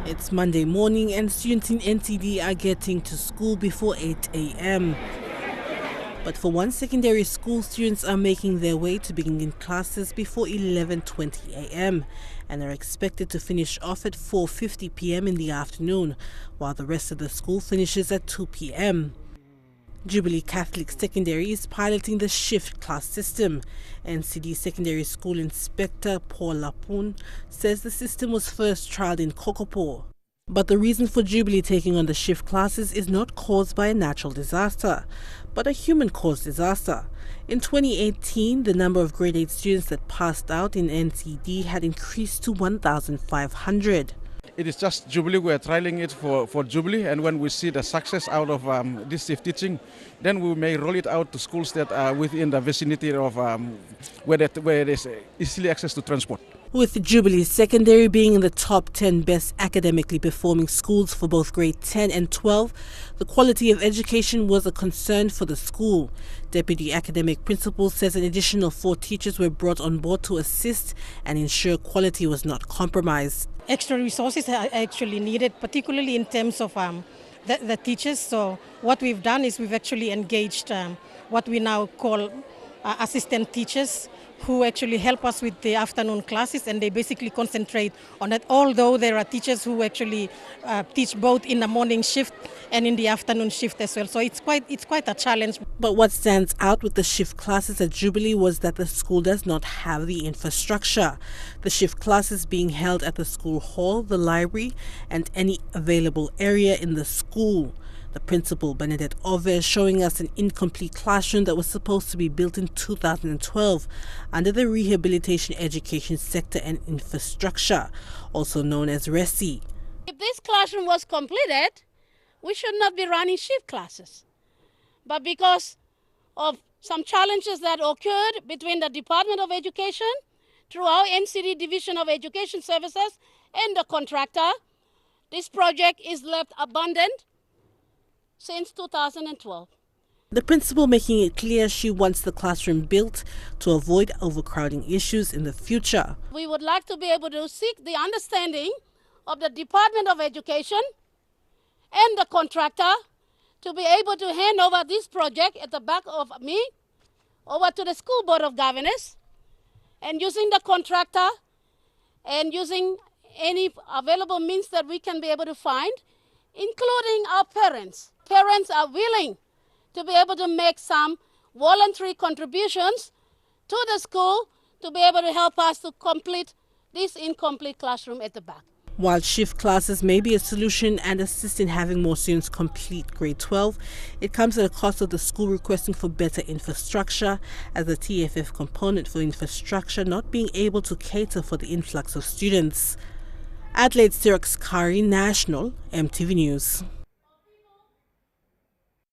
It's Monday morning and students in NTD are getting to school before 8 a.m. But for one secondary school, students are making their way to beginning classes before 11:20 a.m. and are expected to finish off at 4:50 p.m. in the afternoon, while the rest of the school finishes at 2 p.m. Jubilee Catholic Secondary is piloting the shift class system. NCD Secondary School Inspector Paul Lapun says the system was first trialed in Kokopo. But the reason for Jubilee taking on the shift classes is not caused by a natural disaster, but a human-caused disaster. In 2018, the number of grade 8 students that passed out in NCD had increased to 1,500. It is just Jubilee. We are trialing it for Jubilee, and when we see the success out of this shift teaching, then we may roll it out to schools that are within the vicinity of where there's easily access to transport. With Jubilee Secondary being in the top 10 best academically performing schools for both grade 10 and 12, the quality of education was a concern for the school. Deputy Academic Principal says an additional 4 teachers were brought on board to assist and ensure quality was not compromised. Extra resources are actually needed, particularly in terms of the teachers. So what we've done is we've actually engaged what we now call assistant teachers, who actually help us with the afternoon classes, and they basically concentrate on that, although there are teachers who actually teach both in the morning shift and in the afternoon shift as well. So it's quite a challenge. But what stands out with the shift classes at Jubilee was that the school does not have the infrastructure. The shift classes being held at the school hall, the library, and any available area in the school. The principal, Bernadette Ove, is showing us an incomplete classroom that was supposed to be built in 2012 under the Rehabilitation Education Sector and Infrastructure, also known as RESI. If this classroom was completed, we should not be running shift classes. But because of some challenges that occurred between the Department of Education, through our NCD Division of Education Services, and the contractor, this project is left abandoned since 2012. The principal making it clear she wants the classroom built to avoid overcrowding issues in the future. We would like to be able to seek the understanding of the Department of Education and the contractor to be able to hand over this project at the back of me over to the School Board of Governors, and using the contractor and using any available means that we can be able to find, including our parents. Parents are willing to be able to make some voluntary contributions to the school to be able to help us to complete this incomplete classroom at the back. While shift classes may be a solution and assist in having more students complete grade 12, it comes at a cost of the school requesting for better infrastructure, as the TFF component for infrastructure not being able to cater for the influx of students. Adelaide Siraks Kari, National, MTV News.